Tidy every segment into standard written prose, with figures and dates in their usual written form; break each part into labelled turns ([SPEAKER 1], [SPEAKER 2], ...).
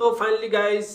[SPEAKER 1] तो finally guys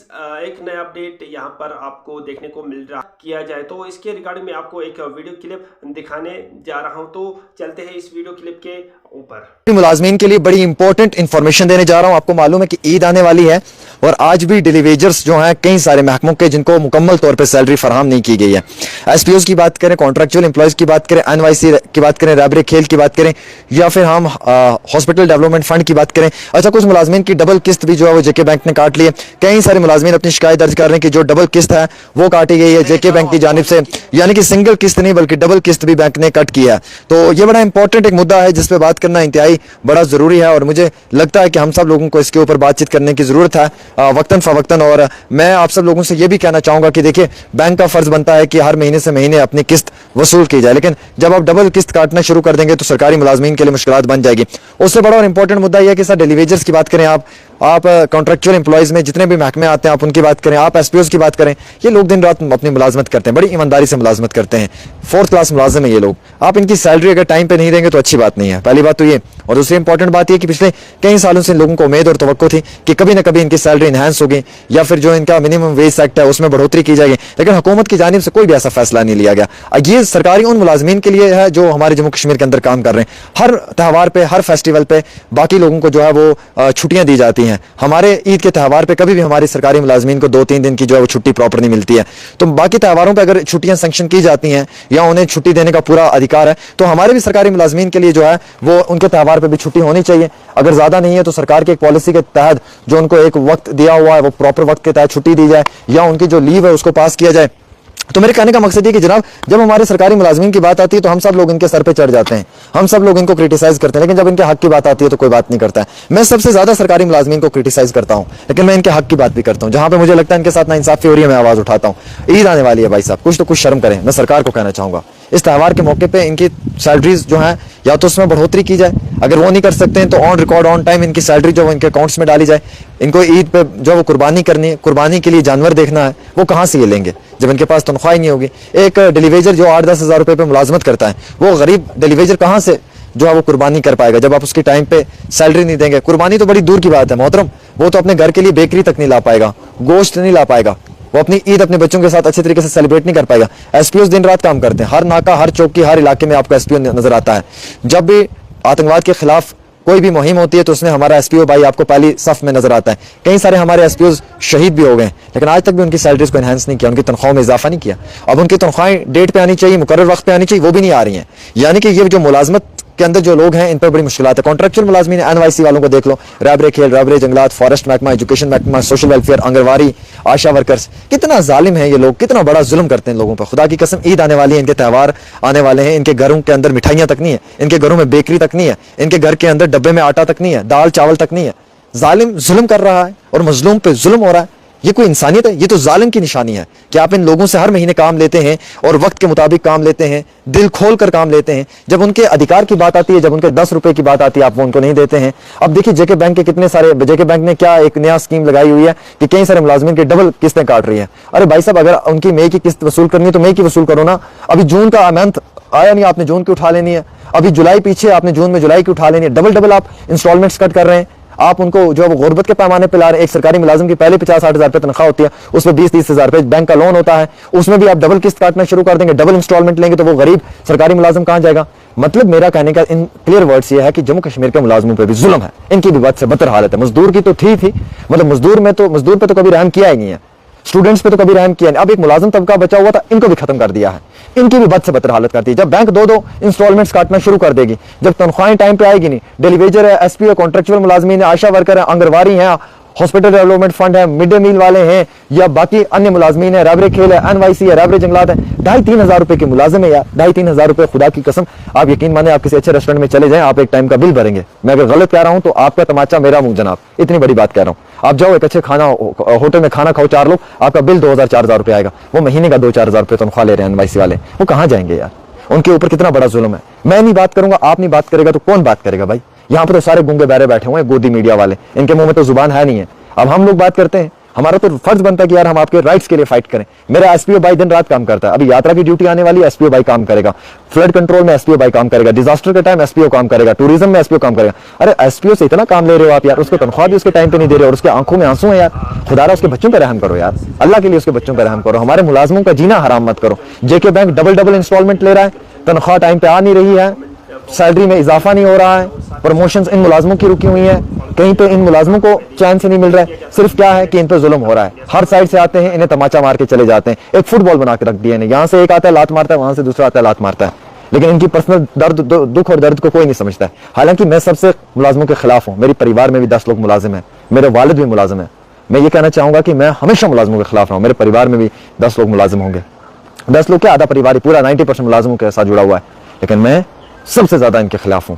[SPEAKER 1] एक नया अपडेट यहाँ पर आपको देखने को मिल रहा किया जाए तो इसके रिगार्डिंग में आपको एक वीडियो क्लिप दिखाने जा रहा हूँ। तो चलते हैं इस वीडियो क्लिप के ऊपर।
[SPEAKER 2] मुलाजमीन के लिए बड़ी इंपॉर्टेंट इंफॉर्मेशन देने जा रहा हूँ। आपको मालूम है कि ईद आने वाली है और आज भी डेली वेजर्स जो हैं कई सारे महकमों के जिनको मुकम्मल तौर पे सैलरी फराहम नहीं की गई है। एसपीओज की बात करें, कॉन्ट्रैक्चुअल एम्प्लॉयज की बात करें, एनवाईसी की बात करें, रैबरे खेल की बात करें या फिर हम हॉस्पिटल डेवलपमेंट फंड की बात करें। अच्छा, कुछ मुलाजमीन की डबल किस्त भी जो है वो जेके बैंक ने काट ली है। कई सारे मुलाजमीन अपनी शिकायत दर्ज कर रहे हैं कि जो डबल किस्त है वो काटी गई है जेके बैंक की जानिब से, यानी कि सिंगल किस्त नहीं बल्कि डबल किस्त भी बैंक ने कट किया है। तो ये बड़ा इंपॉर्टेंट एक मुद्दा है जिस पे बात करना इंतहाई बड़ा जरूरी है और मुझे लगता है कि हम सब लोगों को इसके ऊपर बातचीत करने की जरूरत है वक्तन फवक्तन। और मैं आप सब लोगों से ये भी कहना चाहूंगा कि देखिए, बैंक का फर्ज बनता है कि हर महीने से महीने अपनी किस्त वसूल की जाए, लेकिन जब आप डबल किस्त काटना शुरू कर देंगे तो सरकारी मुलाजमीन के लिए मुश्किलात बन जाएगी। उससे बड़ा और इंपॉर्टेंट मुद्दा यह है कि सर डेली वेजर्स की बात करें, आप कॉन्ट्रैक्चुअल एम्प्लॉयज में जितने भी महकमे आते हैं आप उनकी बात करें, आप एसपीओज की बात करें, ये लोग दिन रात अपनी मुलाजमत करते हैं, बड़ी ईमानदारी से मुलाजमत करते हैं, 4th क्लास मुलाजिम है ये लोग। आप इनकी सैलरी अगर टाइम पे नहीं देंगे तो अच्छी बात नहीं है, पहली बात तो ये। और दूसरी इंपॉर्टेंट बात यह कि पिछले कई सालों से इन लोगों को उम्मीद और तवक्को थी कि कभी ना कभी इनकी सैलरी इनहेंस होगी या फिर जो इनका मिनिमम वेज एक्ट है उसमें बढ़ोतरी की जाएगी, लेकिन हुकूमत की जानिब से कोई भी ऐसा फैसला नहीं लिया गया। ये सरकारी उन मुलाजमीन के लिए है जो हमारे जम्मू कश्मीर के अंदर काम कर रहे हैं। हर त्यौहार पे, हर फेस्टिवल पे बाकी लोगों को जो है वो छुट्टियां दी जाती हैं। हमारे ईद के त्यौहार पे कभी भी हमारी सरकारी मुलाजमीन को 2-3 दिन की जो है वो छुट्टी प्रॉपर नहीं मिलती है। तो बाकी त्यौहारों पे अगर छुट्टियां सैंक्शन की जाती हैं या उन्हें छुट्टी देने का पूरा अधिकार है, तो हमारे भी सरकारी मुलाजमीन के लिए जो है वो उनके त्यौहार पे भी छुट्टी होनी चाहिए। अगर ज्यादा नहीं है तो सरकार की एक पॉलिसी के तहत जो उनको एक वक्त दिया हुआ है वो प्रॉपर वक्त के तहत छुट्टी दी जाए या उनकी जो लीव है उसको पास किया जाए। तो मेरे कहने का मकसद ये कि जनाब, जब हमारे सरकारी मुलाजमीन की बात आती है तो हम सब लोग इनके सर पे चढ़ जाते हैं, हम सब लोग इनको क्रिटिसाइज करते हैं, लेकिन जब इनके हक की बात आती है तो कोई बात नहीं करता है। मैं सबसे ज्यादा सरकारी मुलाजमीन को क्रिटिसाइज करता हूं, लेकिन मैं इनके हक की बात भी करता हूं। जहां पे मुझे लगता है इनके साथ नाइंसाफी हो रही है मैं आवाज उठाता हूं। ईद आने वाली है भाई साहब, कुछ तो कुछ शर्म करें। मैं सरकार को कहना चाहूंगा इस त्यौहार के मौके पे इनकी सैलरीज जो है या तो उसमें बढ़ोतरी की जाए, अगर वो नहीं कर सकते हैं तो ऑन रिकॉर्ड ऑन टाइम इनकी सैलरी जो इनके अकाउंट्स में डाली जाए। इनको ईद पे जो वो कुर्बानी करनी है, कुर्बानी के लिए जानवर देखना है, वो कहां से ये लेंगे जब इनके पास तनख्वाह ही नहीं होगी। एक डेलीवेजर जो 8-10 हज़ार रुपए पे मुलाजमत करता है, वो गरीब डेलीवेजर कहां से जो है वो कुर्बानी कर पाएगा जब आप उसकी टाइम पे सैलरी नहीं देंगे। कुर्बानी तो बड़ी दूर की बात है मोहतरम, वो तो अपने घर के लिए बेकरी तक नहीं ला पाएगा, गोश्त नहीं ला पाएगा, वो अपनी ईद अपने बच्चों के साथ अच्छे तरीके से सेलिब्रेट नहीं कर पाएगा। एसपीओ दिन रात काम करते हैं, हर नाका, हर चौकी, हर इलाके में आपको एसपीओ नजर आता है। जब भी आतंकवाद के खिलाफ कोई भी मुहिम होती है तो उसमें हमारा एसपीओ भाई आपको पहली सफ में नजर आता है। कई सारे हमारे एसपीओ शहीद भी हो गए, लेकिन आज तक भी उनकी सैलरीज को एनहांस नहीं किया, उनकी तनख्वाहों में इजाफा नहीं किया। अब उनकी तनख्वाहें डेट पे आनी चाहिए, मुकर्रर वक्त पे आनी चाहिए, वो भी नहीं आ रही हैं। यानी कि ये जो मुलाजमत के अंदर जो लोग हैं इन पर बड़ी मुश्किलात है। कॉन्ट्रैक्चुअल मुलाजमीन, एनवाईसी वालों को देख लो, रैबरे खेल, रैबरे जंगलात, फॉरेस्ट महकमा, एजुकेशन महकमा, सोशल वेलफेयर, आंगनवाड़ी, आशा वर्कर्स, कितना जालिम है ये लोग, कितना बड़ा जुल्म करते हैं लोगों पर। खुदा की कसम, ईद आने वाली है, इनके त्यौहार आने वाले हैं, इनके घरों के अंदर मिठाइयां तक नहीं है, इनके घरों में बेकरी तक नहीं है, इनके घर के अंदर डब्बे में आटा तक नहीं है, दाल चावल तक नहीं है। जालिम जुल्म कर रहा है और मजलूम पे जुल्म हो रहा है। ये कोई इंसानियत है? ये तो जालिम की निशानी है कि आप इन लोगों से हर महीने काम लेते हैं और वक्त के मुताबिक काम लेते हैं, दिल खोल कर काम लेते हैं। जब उनके अधिकार की बात आती है, जब उनके 10 रुपए की बात आती है, आप वो उनको नहीं देते हैं। अब देखिए जेके बैंक के कितने सारे, जेके बैंक ने क्या एक नया स्कीम लगाई हुई है कि कई सारे मुलाजमीन की डबल किस्तें काट रही है। अरे भाई साहब, अगर उनकी मई की किस्त वसूल करनी है तो मई की वसूल करो ना। अभी जून का मंथ आया नहीं, आपने जून की उठा लेनी है। अभी जुलाई पीछे, आपने जून में जुलाई की उठा लेनी है। डबल आप इंस्टॉलमेंट्स कट कर रहे हैं। आप उनको जो है वो गुर्बत के पैमाने पे ला रहे हैं। एक सरकारी मुलाजिम की पहले 50-60 हज़ार रुपए तनख्वाह होती है, उसमें 20-30 हज़ार रुपए बैंक का लोन होता है, उसमें भी आप डबल किस्त काटना शुरू कर देंगे, डबल इंस्टॉलमेंट लेंगे तो वो गरीब सरकारी मुलाजिम कहां जाएगा। मतलब मेरा कहने का इन क्लियर वर्ड्स ये है कि जम्मू कश्मीर के मुलाजिमों पे भी जुल्म है, इनकी भी बद से बदतर हालत है। मजदूर की तो थी मतलब मजदूर पे तो कभी रहम किया ही नहीं है, स्टूडेंट्स पे तो कभी रहम किया नहीं। अब एक मुलाजिम तबका बचा हुआ था, इनको भी खत्म कर दिया है, इनकी भी बद से बदतर हालत करती है। जब बैंक 2-2 इंस्टॉलमेंट्स काटना शुरू कर देगी, जब तनख्वाहें टाइम पे आएगी नहीं, डेलीवेजर है, एसपी है, कॉन्ट्रैक्चुअल मुलाजमीन है, आशा वर्कर है, आंगनवाड़ी है, हॉस्पिटल डेवलपमेंट फंड है, मिड डे मील वाले हैं या बाकी अन्य मुलाजमीन है, रैबरे खेल है, एनवाईसी है, रैबरे जंगलात है, 2,500-3 हज़ार रुपए के मुलाजिम है यार। 2,500-3 हज़ार रुपए, खुदा की कसम आप यकीन माने, आप किसी अच्छे रेस्टोरेंट में चले जाएं, आप एक टाइम का बिल भरेंगे। मैं अगर गलत कह रहा हूं तो आपका तमाचा मेरा मुंह जनाब, इतनी बड़ी बात कह रहा हूं। आप जाओ एक अच्छे खाना होटल में खाना खाओ 4 लोग, आपका बिल 2,000-4 हज़ार रुपए आएगा। वो महीने का 2-4 हज़ार रुपए तनख्वाह ले रहे हैं एनवाईसी वाले, वो कहां जाएंगे यार? उनके ऊपर कितना बड़ा जुल्म है। मैं नहीं बात करूंगा, आप नहीं बात करेगा तो कौन बात करेगा भाई? यहाँ पे तो सारे गूंगे बहरे बैठे हुए हैं, गोदी मीडिया वाले, इनके मुंह में तो जुबान है नहीं है। अब हम लोग बात करते हैं, हमारा तो फर्ज बनता है कि यार हम आपके राइट्स के लिए फाइट करें। मेरा एसपीओ भाई दिन रात काम करता है, अभी यात्रा की ड्यूटी आने वाली है, एसपीओ भाई काम करेगा, फ्लड कंट्रोल में एसपीओ भाई काम करेगा, डिजास्टर के टाइम एसपीओ काम करेगा, टूरिज्म में एसपीओ काम करेगा। अरे एसपीओ से इतना काम ले रहे हो आप यार, उसको तनख्वाह भी उसके टाइम पे नहीं दे रहे हो और उसके आंखों में आंसू है यार। खुदारा उसके बच्चों पर रहम करो यार, अल्लाह के लिए उसके बच्चों पर रहम करो। हमारे मुलाजमों का जीना हराम मत करो। जेके बैंक डबल इंस्टॉलमेंट ले रहा है, तनख्वाह टाइम पे आ नहीं रही है, सैलरी में इजाफा नहीं हो रहा है, प्रमोशंस इन मुलाजमों की रुकी हुई है, कहीं पे इन मुलाजमों को चैन से नहीं मिल रहा है। सिर्फ क्या है कि इन पे जुल्म हो रहा है, हर साइड से आते हैं, इन्हें तमाचा मार के चले जाते हैं। एक फुटबॉल बना के रख दिया इन्हें, यहाँ से एक आता है लात मारता है, वहां से दूसरा आता है लात मारता है, लेकिन इनकी पर्सनल दर्द दुख और दर्द को कोई नहीं समझता है। हालांकि मैं सबसे मुलाजमों के खिलाफ हूँ, मेरे परिवार में भी 10 लोग मुलाजिम हैं, मेरे वालिद भी मुलाजिम है। मैं ये कहना चाहूंगा कि मैं हमेशा मुलाजमों के खिलाफ रहा हूँ। मेरे परिवार में भी 10 लोग मुलाजिम होंगे, 10 लोग क्या, आधा परिवार ही पूरा 90% मुलाजिमों के साथ जुड़ा हुआ है, लेकिन मैं सबसे ज्यादा इनके खिलाफ हूं।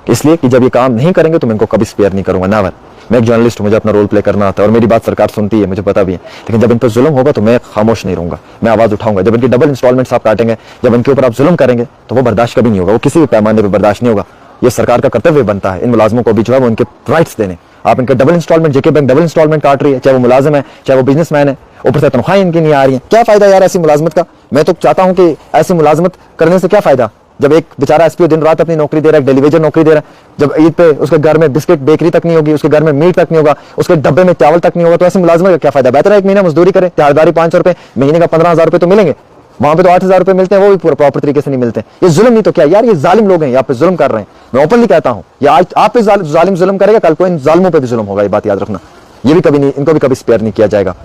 [SPEAKER 2] इसलिए कि जब ये काम नहीं करेंगे तो मैं इनको कभी स्पेयर नहीं करूंगा, नेवर। मैं एक जर्नलिस्ट हूं, मुझे अपना रोल प्ले करना आता है और मेरी बात सरकार सुनती है, मुझे पता भी है, लेकिन जब इन पर जुल्म होगा तो मैं खामोश नहीं रहूंगा, मैं आवाज उठाऊंगा। जब इनकी डबल इंस्टॉलमेंट्स आप काटेंगे, जब इनके ऊपर आप जुल्म करेंगे तो वो बर्दाश्त कभी नहीं होगा, वो किसी भी पैमाने पर बर्दाश्त नहीं होगा। ये सरकार का कर्तव्य बनता है इन मुलाजमों को भी जो है वो इनके राइट्स देने। आप इनके डबल इंस्टॉलमेंट, जेके बैंक डबल इंस्टॉलमेंट काट रही है, चाहे वो मुलाजिम है चाहे वो बिजनेसमैन है, ऊपर से तनख्वाहें इनकी नहीं आ रही है। क्या फायदा यार ऐसी मुलाजमत का? मैं तो चाहता हूं कि ऐसी मुलाजमत करने से क्या फायदा, जब एक बेचारा एसपीओ दिन रात अपनी नौकरी दे रहा है, डेलीवेजर नौकरी दे रहा है, जब ईद पे उसके घर में बिस्किट बेकरी तक नहीं होगी, उसके घर में मीट तक नहीं होगा, उसके डब्बे में चावल तक नहीं होगा, तो ऐसी मुलाजमत का क्या फायदा? बेहतर है एक महीना मजदूरी करें, दिहाड़ीदारी 500 रुपए, महीने का 15,000 रुपए तो मिलेंगे, वहां पे तो 8,000 रुपए मिलते हैं, वो भी पूरा प्रॉपर तरीके से नहीं मिलते। ये जुल्म नहीं तो क्या यार, ये जालिम लोग हैं, यहाँ पे जुल्म कर रहे हैं। मैं ओपनली कहता हूँ, ये आज आप पे जालिम जुल्म करेगा, कल को इन जालिमों पे भी जुल्म होगा, ये बात याद रखना। ये भी कभी नहीं, इनको भी कभी स्पेयर नहीं किया जाएगा।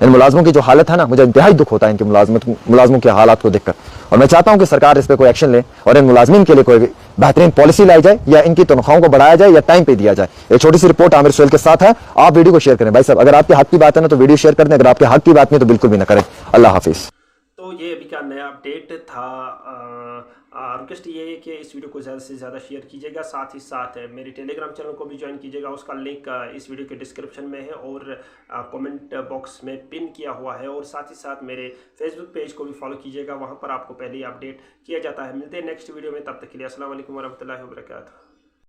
[SPEAKER 2] इन मुलाजमों की जो हालत है ना, मुझे इंतहाई दुख होता है इनके मुलाजमों के हालात को देखकर, और मैं चाहता हूं कि सरकार इस पे कोई एक्शन ले और इन मुलाजमीन के लिए कोई बेहतरीन पॉलिसी लाई जाए, या इनकी तनख्वाहों को बढ़ाया जाए या टाइम पे दिया जाए। एक छोटी सी रिपोर्ट आमिर सोहेल के साथ है, आप वीडियो को शेयर करें भाई साहब। अगर आपके हक की बात है ना तो वीडियो शेयर कर दें, अगर आपके हक की बात नहीं तो बिल्कुल भी ना करें। अल्लाह हाफिज।
[SPEAKER 1] तो ये अभी का नया अपडेट था। रिक्वेस्ट ये है कि इस वीडियो को ज़्यादा से ज़्यादा शेयर कीजिएगा, साथ ही साथ मेरे टेलीग्राम चैनल को भी ज्वाइन कीजिएगा, उसका लिंक इस वीडियो के डिस्क्रिप्शन में है और कमेंट बॉक्स में पिन किया हुआ है, और साथ ही साथ मेरे फेसबुक पेज को भी फॉलो कीजिएगा, वहाँ पर आपको पहले ही अपडेट किया जाता है। मिलते हैं नेक्स्ट वीडियो में, तब तक के लिए अस्सलाम वालेकुम वरहमतुल्लाहि वबरकातुहू।